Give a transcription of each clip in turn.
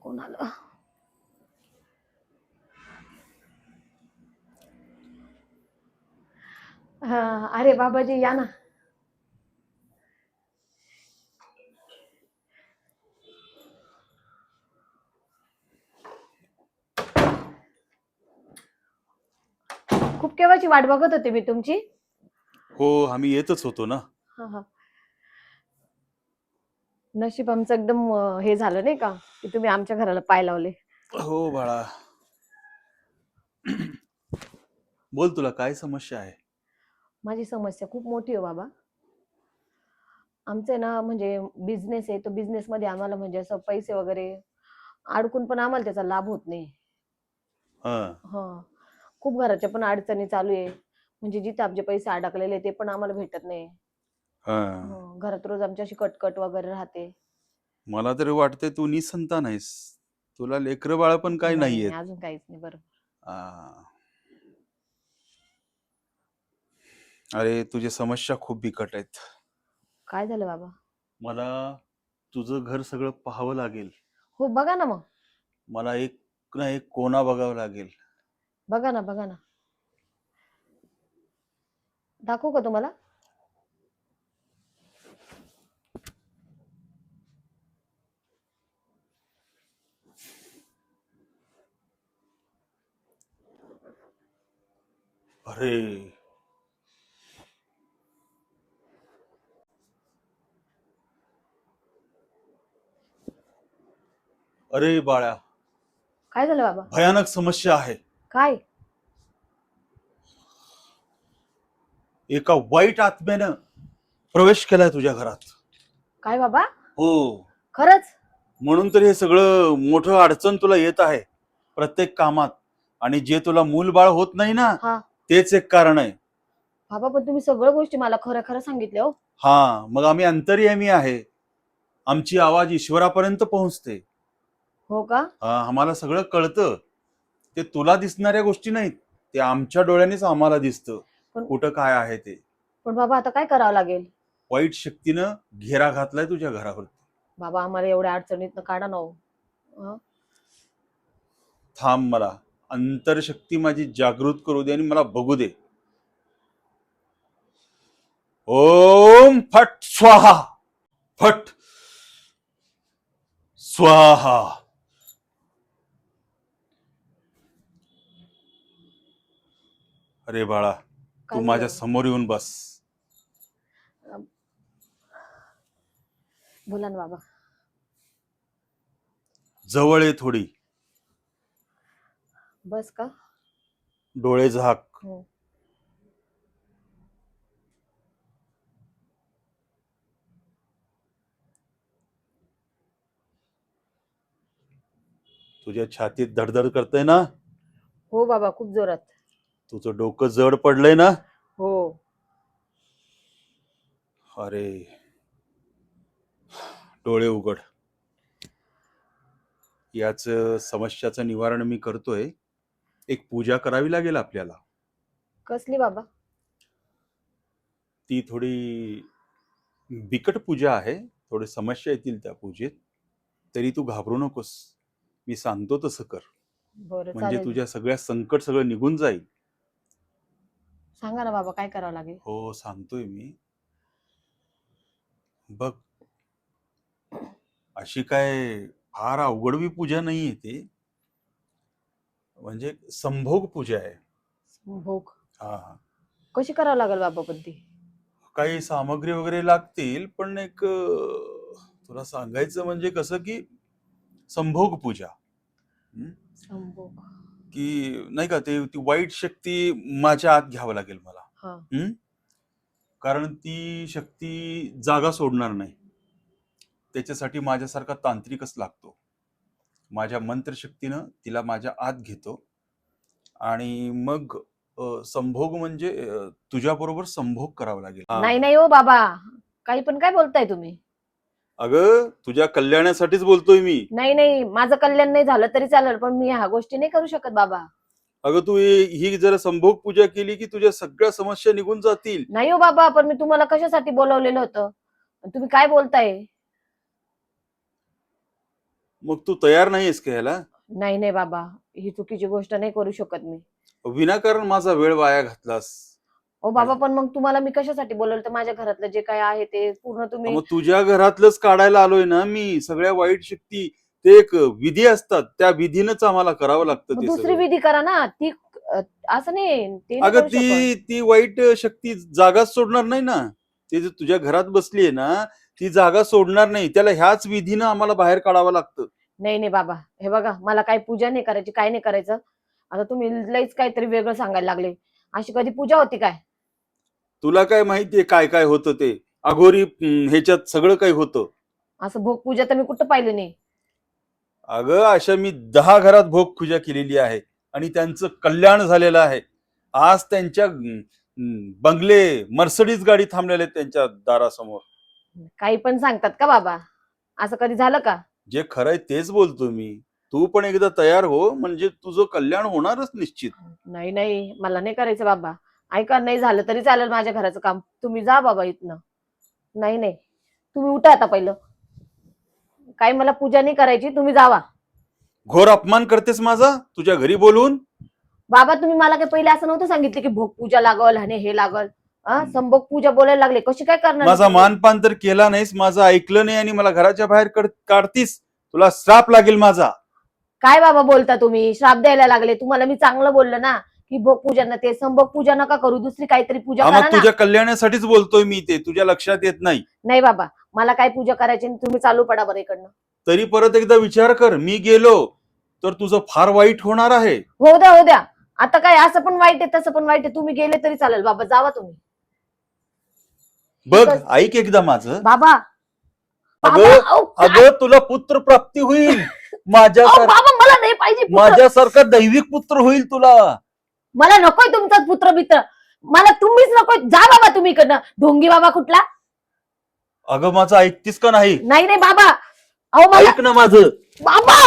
कोण आलं? अरे बाबाजी या ना. खूप केव्हाची वाट बघत होते मी तुमची. हो, आम्ही येतच होतो ना. हा हा. नशीब आमचं एकदम हे झालं नाही का की तुम्ही आमच्या घराला पाय लावले. हो बाळा. बोल, तुला काय समस्या आहे? माझी समस्या खूप मोठी आहे बाबा. आमचे ना म्हणजे बिझनेस आहे, तो बिझनेस मध्ये आम्हाला म्हणजे असं पैसे वगैरे अडकून पण आम्हाला त्याचा लाभ होत नाही. हा. हा. खूप घराच्या पण अडचणी चालू आहे. म्हणजे जिथे आमचे पैसे अडकलेले ते पण आम्हाला भेटत नाही. हा. घरात रोज आमच्याशी कटकट वगैरे राहते. मला तरी वाटतंय तू निसंतान आहेस. तुला लेकरं बाळ पण काही नाही नाहीयेत. नाही, अजून काहीच नाही. बरोबर. आ. अरे, तुझी समस्या खूप बिकट आहेत. काय झालं बाबा? मला तुझं घर सगळं पाहावं लागेल. हो बघा ना मग. मला एक ना एक कोना बघावं लागेल. बघा ना बघा ना. दाखवू का तुम्हाला? अरे, अरे बाळा, काय झालं बाबा? भयानक समस्या आहे. काय? एका वाईट आत्म्यानं प्रवेश केलाय तुझ्या घरात. काय बाबा? हो, खरंच? म्हणून तर हे सगळं मोठं अडचण तुला येत आहे प्रत्येक कामात. आणि जे तुला मूलबाळ होत नाही ना, हा. तेच एक कारण आहे. बाबा पण तुम्ही सगळ्या गोष्टी मला खरं खरं सांगितल्या हो. हा, मग आम्ही अंतर्यामी आहे. आमची आवाज ईश्वरापर्यंत पोहोचते. हो का? आम्हाला सगळं कळतं. ते तुला दिसणाऱ्या गोष्टी नाहीत, ते आमच्या डोळ्यानेच आम्हाला दिसतं पण कुठं काय आहे ते. पण बाबा आता काय करावं लागेल? वाईट शक्तीनं घेरा घातलाय तुझ्या घरावरती. बाबा आम्हाला एवढ्या अडचणीतनं काढा ना हो. थांब, मला अंतरशक्ती माझी जागृत करू दे आणि मला बघू दे. ओम फट स्वाहा, फट स्वाहा. अरे बाळा, तू काय माझ्या झालं? समोर येऊन बस. अं, बोला ना बाबा. जवळ ये थोडी. बस का? डोळे झाक. हो. तुझ्या छातीत धडधड करतंय ना? हो बाबा, खूप जोरात. तुझं डोकं जड पडलंय ना? हो. अरे, डोळे उघड. याच समस्याचं निवारण मी करतोय. एक पूजा करावी लागेल आपल्याला. कसली बाबा? ती थोडी बिकट पूजा आहे. थोडी समस्या येतील त्या पूजेत. तरी तू घाबरू नकोस. मी सांगतो तसं कर. बरं म्हणजे चालेल. तुझ्या सगळ्या संकट सगळं निघून जाईल. सांगा ना बाबा काय करावं लागेल? हो, सांगतोय मी. बघ, अशी काय फार अवघडवी पूजा नाहीये ती. म्हणजे संभोग पूजा आहे. भोग? हा. कशी करावं लागेल बाबा पण ती? काही सामग्री वगैरे लागतील, पण एक तुला सांगायचं म्हणजे कसं की संभोग पूजा. संभोग. की नाही का, ते ती वाईट शक्ती माझ्या आत घ्यावं लागेल मला. कारण ती शक्ती जागा सोडणार नाही. त्याच्यासाठी माझ्यासारखा तांत्रिकच लागतो. माझ्या मंत्रशक्तीनं तिला माझ्या आत घेतो आणि मग संभोग म्हणजे तुझ्या बरोबर संभोग करावा लागेल. नाही नाही हो बाबा, काही पण काय बोलताय तुम्ही? अगं, तुझ्या कल्याणासाठीच बोलतोय मी. नाही नाही, माझं कल्याण नाही झालं तरी चालेल, पण मी ह्या गोष्टी नाही करू शकत बाबा. अगं, तू ही जर संभोग पूजा केली की तुझ्या सगळ्या समस्या निघून जातील. नाही हो बाबा, पण मी तुम्हाला कशासाठी बोलवलेलं होतं? तुम्ही काय बोलताय? मग तू तयार नाहीयेस का ह्याला? नाही नाही बाबा, ही चुकीची गोष्ट नाही करू शकत मी. विनाकारण माझा वेळ वाया घातलास. ओ बाबा, पण मग तुम्हाला मी कशासाठी बोलवलं? तर माझ्या घरातलं जे काय आहे ते पूर्ण तुम्ही. मग तुझ्या घरातलंच काढायला आलोय ना मी. सगळ्या वाईट शक्ती ते एक विधी असतात, त्या विधीनच आम्हाला करावं लागतं मग ते दुसरी सगळं. विधी करा ना. ती असं नाही, ते नाही अगं करू शकत. ती वाईट शक्ती जागाच सोडणार नाही ना. ते जे तुझ्या घरात बसली आहे ना, ती जागा सोडणार नाही. त्याला ह्याच विधीनं आम्हाला बाहेर काढावं लागतं. नाही नाही बाबा, हे बघा, मला काही पूजा नाही करायची, काय नाही करायचं. आता तुम्ही लईच काहीतरी वेगळं सांगायला लागले. अशी कधी पूजा होती काय? तुला काय माहितीये काय काय होतं ते? अघोरी ह्याच्यात सगळं काही होतं. असं भोग पूजा तर मी कुठं पाहिली नाही. अगं अशा मी 10 घरात भोग पूजा केलेली आहे आणि त्यांचं कल्याण झालेलं आहे. आज त्यांच्या बंगले मर्सडीज गाडी थांबलेले आहेत त्यांच्या दारासमोर. काही पण सांगतात का बाबा? असं कधी झालं का? जे खरंय तेच बोलतो मी. तू पण एकदा तयार हो, म्हणजे तुझं कल्याण होणारच निश्चित. नाही नाही, मला नाही करायचं बाबा. ऐका, नाही झालं तरी चालेल माझ्या घराचं काम. तुम्ही जा बाबा इथनं. नाही नाही, तुम्ही उठा आता पहिलं. काही मला पूजा नाही करायची, तुम्ही जावा. घोर अपमान करतेस माझा तुझ्या घरी बोलून. बाबा, तुम्ही मला काही पहिले असं नव्हतं सांगितलं की भोग पूजा लागल आणि हे लागल. संभोग पूजा बोलायला लागले, कशी काय करणार माझा तुम्ही? मानपान तर केला नाहीस, माझं ऐकलं नाही आणि मला घराच्या बाहेर काढतीस. तुला श्राप लागेल माझा. काय बाबा बोलता तुम्ही? श्राप द्यायला लागले? तुम्हाला मी चांगलं बोललं ना की भोग पूजा ना, ते संभोग पूजा नका करू, दुसरी काहीतरी पूजा हा करा मग ना. तुझ्या कल्याणासाठीच बोलतोय मी, ते तुझ्या लक्षात येत नाही. नाही बाबा, मला काय पूजा करायची नाही, तुम्ही चालू पडा बरं इकडनं. तरी परत एकदा विचार कर, मी गेलो तर तुझं फार वाईट होणार आहे. हो द्या हो द्या. आता काय असं पण वाईट आहे तसं पण वाईट आहे, तुम्ही गेले तरी चालेल बाबा, जावा तुम्ही. बघ ऐक एकदा माझं. बाबा बाबा, अगं अहो, काय? अगं तुला पुत्र प्राप्ती होईल अहो, माझ्यासारखा. बाबा मला नाही पाहिजे पुत्र. माझ्यासारखा दैविक पुत्र होईल तुला. मला नकोय तुमचा पुत्र मित्र. मला तुम्हीच नकोय. जा बाबा तुम्ही इकडनं, ढोंगी बाबा कुठला. अगं माझं ऐकतीस का नाही? नाही नाही बाबा, अहो मला. ऐक ना माझं. बाबा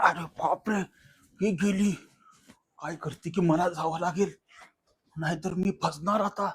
अरे बापरे, ही गेली. काय करते की मला जावं लागेल, नाहीतर मी फसणार आता.